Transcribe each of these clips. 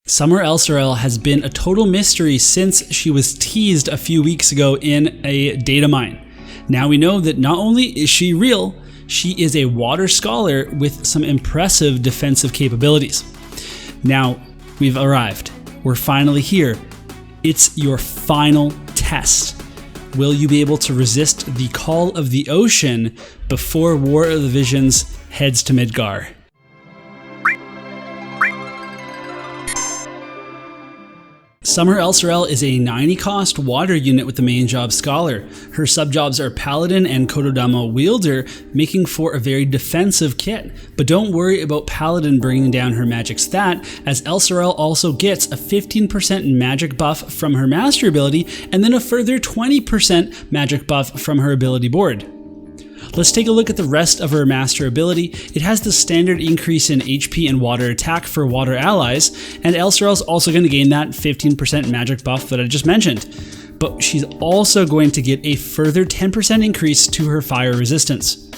Summer Elsirelle has been a total mystery since she was teased a few weeks ago in a datamine. Now we know that not only is she real, she is a water scholar with some impressive defensive capabilities. Now, we've arrived. We're finally here. It's your final test. Will you be able to resist the call of the ocean before War of the Visions heads to Midgar? Summer Elsirelle is a 90 cost water unit with the main job Scholar. Her subjobs are Paladin and Kododama Wielder, making for a very defensive kit. But don't worry about Paladin bringing down her magic stat, as Elsirelle also gets a 15% magic buff from her master ability, and then a further 20% magic buff from her ability board. Let's take a look at the rest of her master ability. It has the standard increase in HP and water attack for water allies, and Elsirelle's also going to gain that 15% magic buff that I just mentioned. But she's also going to get a further 10% increase to her fire resistance.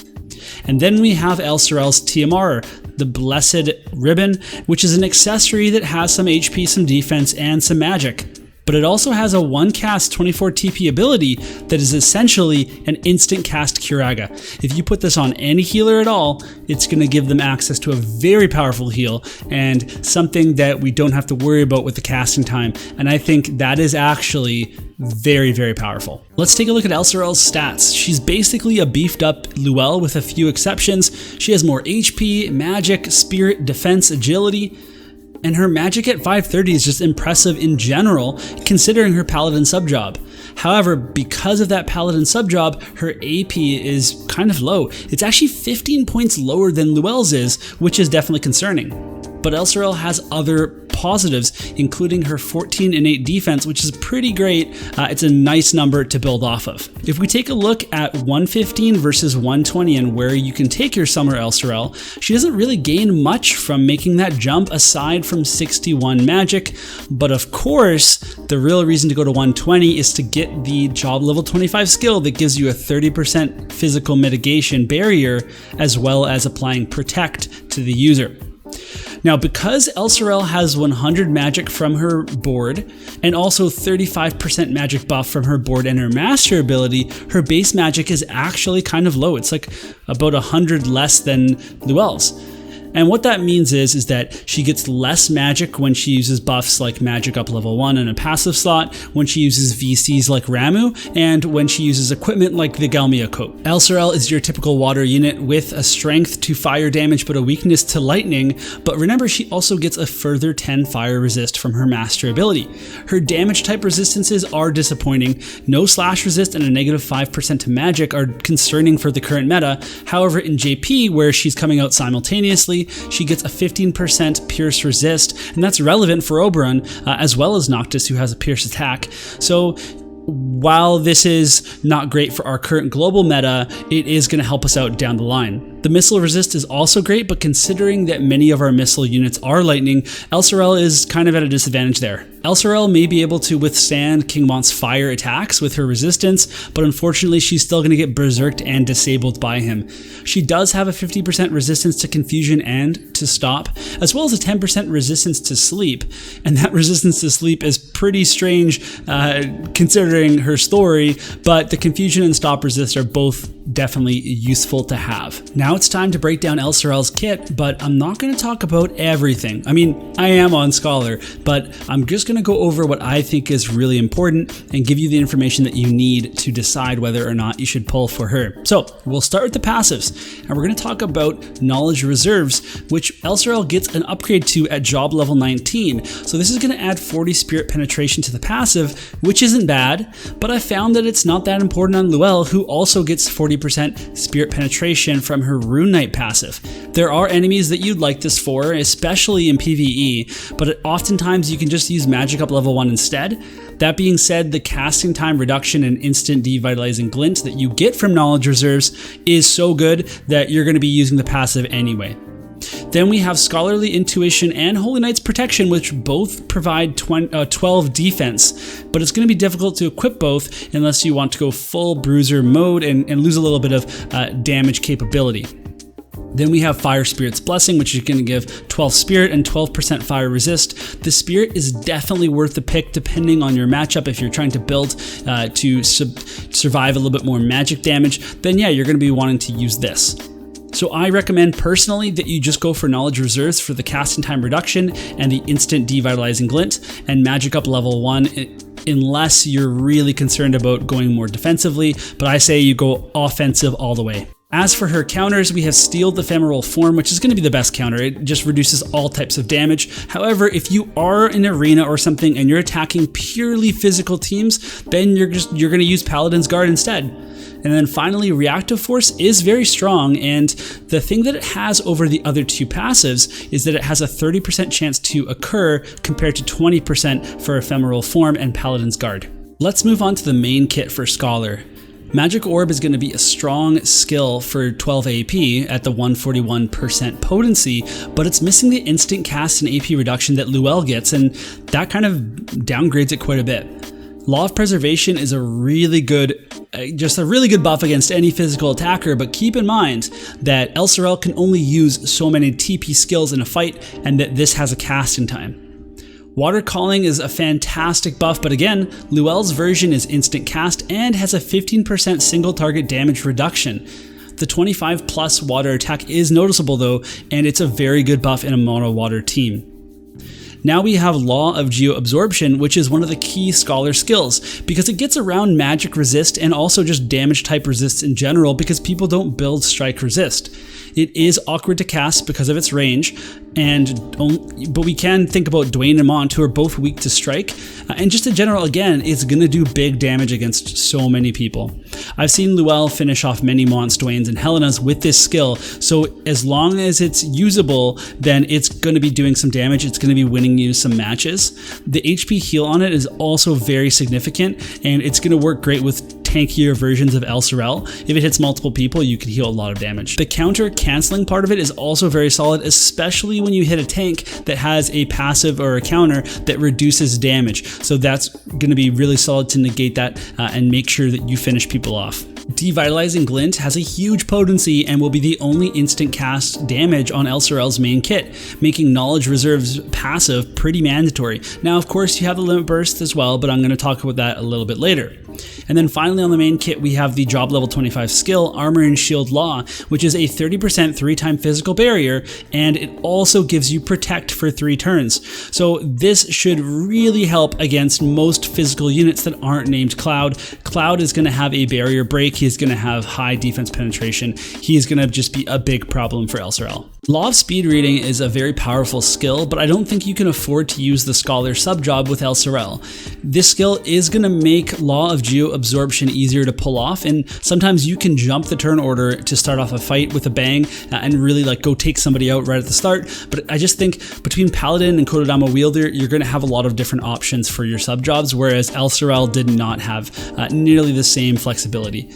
And then we have Elsirelle's TMR, the Blessed Ribbon, which is an accessory that has some HP, some defense, and some magic. But it also has a 1 cast 24 TP ability that is essentially an instant cast Curaga. If you put this on any healer at all, it's going to give them access to a very powerful heal and something that we don't have to worry about with the casting time. And I think that is actually very, very powerful. Let's take a look at Elsirelle's stats. She's basically a beefed up Louelle with a few exceptions. She has more HP, magic, spirit, defense, agility. And her magic at 530 is just impressive in general, considering her Paladin subjob. However, because of that Paladin subjob, her AP is kind of low. It's actually 15 points lower than Louelle's is, which is definitely concerning. But Elsirelle has other positives, including her 14 innate defense, which is pretty great. It's a nice number to build off of. If we take a look at 115 versus 120 and where you can take your Summer Elsirelle, she doesn't really gain much from making that jump aside from 61 magic. But of course, the real reason to go to 120 is to get the job level 25 skill that gives you a 30% physical mitigation barrier, as well as applying protect to the user. Now, because Elsirelle has 100 magic from her board and also 35% magic buff from her board and her master ability, her base magic is actually kind of low. It's like about 100 less than Louelle's. And what that means is that she gets less magic when she uses buffs like magic up level 1 in a passive slot, when she uses VCs like Ramu, and when she uses equipment like the Galmia coat. Elsirelle is your typical water unit with a strength to fire damage but a weakness to lightning, but remember she also gets a further 10 fire resist from her master ability. Her damage type resistances are disappointing. No slash resist and a negative 5% to magic are concerning for the current meta. However, in JP, where she's coming out simultaneously, she gets a 15% pierce resist, and that's relevant for Oberon, as well as Noctis, who has a pierce attack. So while this is not great for our current global meta, it is going to help us out down the line. The missile resist is also great, but considering that many of our missile units are lightning, Elsirelle is kind of at a disadvantage there. Elsirelle may be able to withstand King Mont's fire attacks with her resistance, but unfortunately she's still going to get berserked and disabled by him. She does have a 50% resistance to confusion and to stop, as well as a 10% resistance to sleep, and that resistance to sleep is pretty strange considering her story, but the confusion and stop resist are both definitely useful to have. Now it's time to break down Elsirelle's kit, but I'm not going to talk about everything. I mean, I am on Scholar, but I'm just going to go over what I think is really important and give you the information that you need to decide whether or not you should pull for her. So we'll start with the passives, and we're going to talk about Knowledge Reserves, which Elsirelle gets an upgrade to at job level 19. So this is going to add 40 spirit penetration to the passive, which isn't bad, but I found that it's not that important on Louelle, who also gets 40% spirit penetration from her Rune Knight passive. There are enemies that you'd like this for, especially in PvE, but oftentimes you can just use magic up level 1 instead. That being said, the casting time reduction and instant devitalizing glint that you get from Knowledge Reserves is so good that you're going to be using the passive anyway. Then we have Scholarly Intuition and Holy Knight's Protection, which both provide 12 defense, but it's going to be difficult to equip both unless you want to go full bruiser mode and lose a little bit of damage capability. Then we have Fire Spirit's Blessing, which is going to give 12 Spirit and 12% Fire Resist. The Spirit is definitely worth the pick depending on your matchup. If you're trying to build to survive a little bit more magic damage, then yeah, you're going to be wanting to use this. So I recommend personally that you just go for Knowledge Reserves for the casting time reduction and the instant devitalizing glint, and magic up level 1 unless you're really concerned about going more defensively, but I say you go offensive all the way. As for her counters, we have Steeled Ephemeral Form, which is going to be the best counter. It just reduces all types of damage. However, if you are in an arena or something and you're attacking purely physical teams, then you're going to use Paladin's Guard instead. And then finally, Reactive Force is very strong, and the thing that it has over the other two passives is that it has a 30% chance to occur compared to 20% for Ephemeral Form and Paladin's Guard. Let's move on to the main kit for Scholar. Magic Orb is going to be a strong skill for 12 AP at the 141% potency, but it's missing the instant cast and AP reduction that Louelle gets, and that kind of downgrades it quite a bit. Law of Preservation is a really good buff against any physical attacker, but keep in mind that Elsirelle can only use so many TP skills in a fight, and that this has a casting time. Water Calling is a fantastic buff, but again, Louelle's version is instant cast and has a 15% single target damage reduction. The 25 plus water attack is noticeable though, and it's a very good buff in a mono water team. Now we have Law of Geo-Absorption, which is one of the key Scholar skills, because it gets around magic resist and also just damage type resists in general because people don't build strike resist. It is awkward to cast because of its range, but we can think about Dwayne and Mont, who are both weak to strike, and just in general, again, it's going to do big damage against so many people. I've seen Louelle finish off many Monts, Dwaynes, and Helenas with this skill, so as long as it's usable, then it's going to be doing some damage, it's going to be winning you some matches. The HP heal on it is also very significant, and it's going to work great with tankier versions of Elsirelle. If it hits multiple people, you can heal a lot of damage. The counter canceling part of it is also very solid, especially when you hit a tank that has a passive or a counter that reduces damage. So that's going to be really solid to negate that and make sure that you finish people off. Devitalizing Glint has a huge potency and will be the only instant cast damage on Elsirelle's main kit, making Knowledge Reserves passive pretty mandatory. Now, of course, you have the Limit Burst as well, but I'm going to talk about that a little bit later. And then finally on the main kit, we have the job level 25 skill, Armor and Shield Law, which is a 30% 3-time physical barrier, and it also gives you Protect for 3 turns. So this should really help against most physical units that aren't named Cloud. Cloud is going to have a barrier break, he's going to have high defense penetration, he is going to just be a big problem for Elsirelle. Law of Speed Reading is a very powerful skill, but I don't think you can afford to use the Scholar sub-job with Elsirelle. This skill is going to make Law of Geo-Absorption easier to pull off, and sometimes you can jump the turn order to start off a fight with a bang and really go take somebody out right at the start. But I just think between Paladin and Kododama Wielder, you're going to have a lot of different options for your sub-jobs, whereas Elsirelle did not have nearly the same flexibility.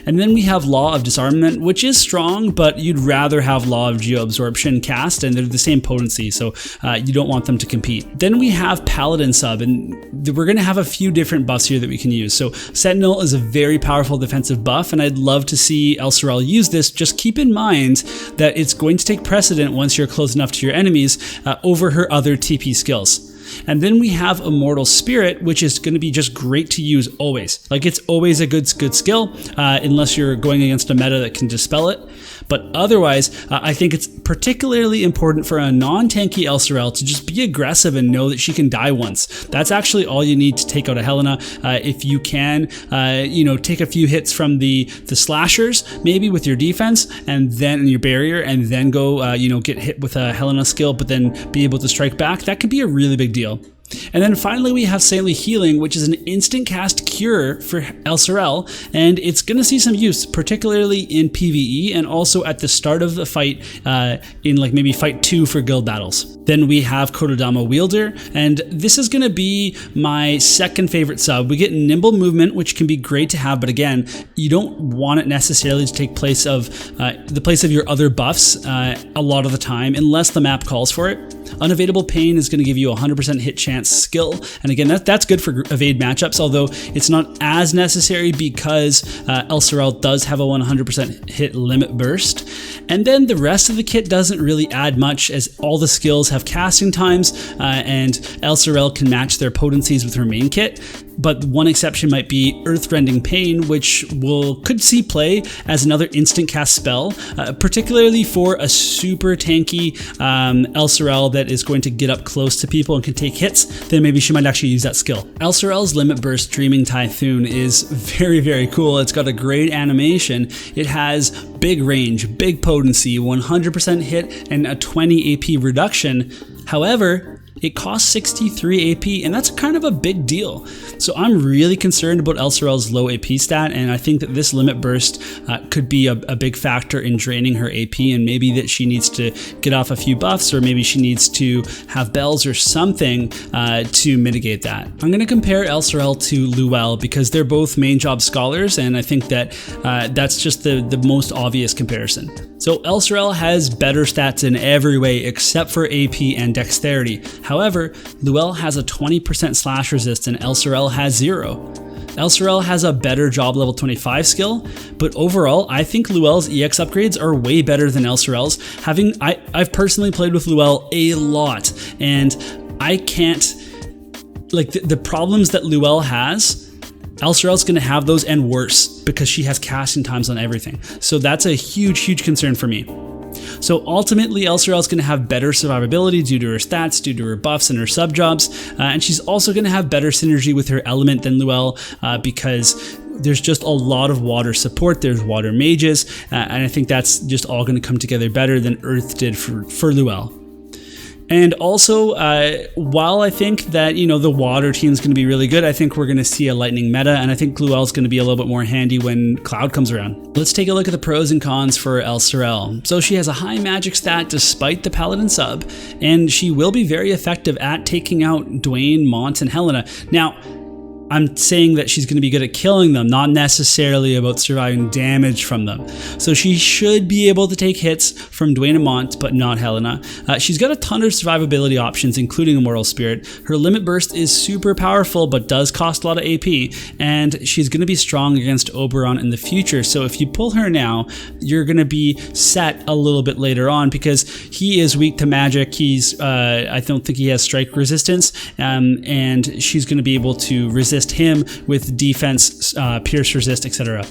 And then we have Law of Disarmament, which is strong, but you'd rather have Law of Geo-Absorption cast, and they're the same potency, so you don't want them to compete. Then we have Paladin sub, and we're going to have a few different buffs here that we can use. So Sentinel is a very powerful defensive buff, and I'd love to see Elsirelle use this. Just keep in mind that it's going to take precedent once you're close enough to your enemies over her other TP skills. And then we have Immortal Spirit, which is going to be just great to use always. It's always a good skill, unless you're going against a meta that can dispel it. But otherwise, I think it's particularly important for a non-tanky Elsirelle to just be aggressive and know that she can die once. That's actually all you need to take out a Helena. If you can, take a few hits from the slashers, maybe with your defense, and then your barrier, and then go, get hit with a Helena skill, but then be able to strike back. That could be a really big deal. And then finally we have Saintly Healing, which is an instant cast cure for Elsirelle, and it's going to see some use, particularly in PvE and also at the start of the fight in maybe fight 2 for guild battles. Then we have Kododama Wielder, and this is going to be my second favorite sub. We get Nimble Movement, which can be great to have, but again, you don't want it necessarily to take place of the place of your other buffs a lot of the time, unless the map calls for it. Unavailable Pain is going to give you a 100% hit chance skill, and again, that's good for evade matchups, although it's not as necessary because Elsirelle does have a 100% hit limit burst. And then the rest of the kit doesn't really add much, as all the skills have casting times, and Elsirelle can match their potencies with her main kit. But one exception might be Earthrending Pain, which could see play as another instant cast spell, particularly for a super tanky Elsirelle that is going to get up close to people and can take hits. Then maybe she might actually use that skill. Elsirelle's Limit Burst Dreaming Typhoon is very, very cool. It's got a great animation. It has big range, big potency, 100% hit, and a 20 AP reduction. However, it costs 63 AP, and that's kind of a big deal. So I'm really concerned about Elsirelle's low AP stat, and I think that this limit burst could be a big factor in draining her AP, and maybe that she needs to get off a few buffs, or maybe she needs to have bells or something to mitigate that. I'm going to compare Elsirelle to Louelle because they're both main job scholars, and I think that that's just the most obvious comparison. So Elsirelle has better stats in every way except for AP and dexterity. However, Louelle has a 20% slash resist and Elsirelle has 0. Elsirelle has a better job level 25 skill, but overall, I think Louelle's EX upgrades are way better than Elsirelle's. I've personally played with Louelle a lot, and I can't, like the problems that Louelle has, Elsirelle's going to have those and worse because she has casting times on everything. So that's a huge, huge concern for me. So ultimately, Elsirelle's going to have better survivability due to her stats, due to her buffs and her sub-jobs, and she's also going to have better synergy with her element than Louelle because there's just a lot of water support, there's water mages, and I think that's just all going to come together better than Earth did for Louelle. And also, while I think that, the water team is going to be really good, I think we're going to see a lightning meta, and I think Louelle's going to be a little bit more handy when Cloud comes around. Let's take a look at the pros and cons for Elsirelle. So she has a high magic stat despite the Paladin sub, and she will be very effective at taking out Dwayne, Mont, and Helena. Now, I'm saying that she's going to be good at killing them, not necessarily about surviving damage from them. So she should be able to take hits from Dwayne and Mont, but not Helena. She's got a ton of survivability options, including Immortal Spirit. Her limit burst is super powerful, but does cost a lot of AP, and she's going to be strong against Oberon in the future. So if you pull her now, you're going to be set a little bit later on because he is weak to magic. I don't think he has strike resistance, and she's going to be able to resist him with defense, pierce resist, etc.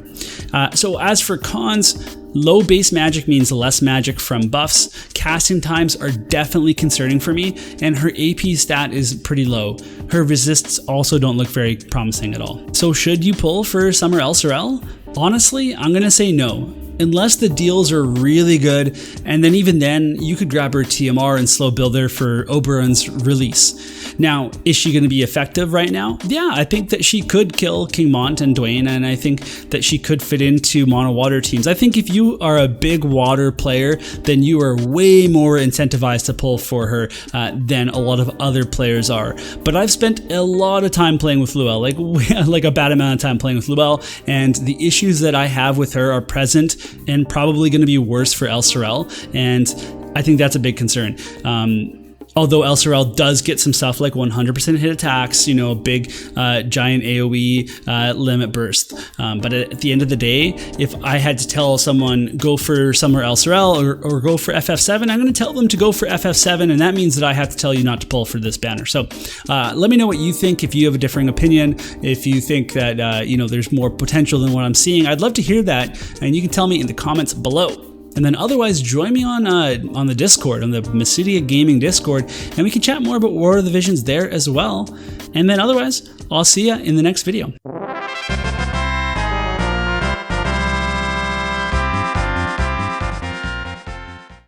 So as for cons, low base magic means less magic from buffs. Casting times are definitely concerning for me, and her AP stat is pretty low. Her resists also don't look very promising at all. So should you pull for Summer Elsirelle? Honestly, I'm gonna say no. Unless the deals are really good, and then even then, you could grab her TMR and slow build her for Oberon's release. Now, is she going to be effective right now? Yeah, I think that she could kill King Mont and Dwayne, and I think that she could fit into mono water teams. I think if you are a big water player, then you are way more incentivized to pull for her than a lot of other players are. But I've spent a lot of time playing with Louelle, like a bad amount of time playing with Louelle, and the issues that I have with her are present and probably going to be worse for Elsirelle, and I think that's a big concern. Although Elsirelle does get some stuff like 100% hit attacks, big giant AoE limit burst. But at the end of the day, if I had to tell someone go for Summer Elsirelle or go for FF7, I'm going to tell them to go for FF7, and that means that I have to tell you not to pull for this banner. So let me know what you think, if you have a differing opinion, if you think that there's more potential than what I'm seeing. I'd love to hear that, and you can tell me in the comments below. And then otherwise, join me on the Discord, on the Mysidia Gaming Discord, and we can chat more about War of the Visions there as well. And then otherwise, I'll see ya in the next video.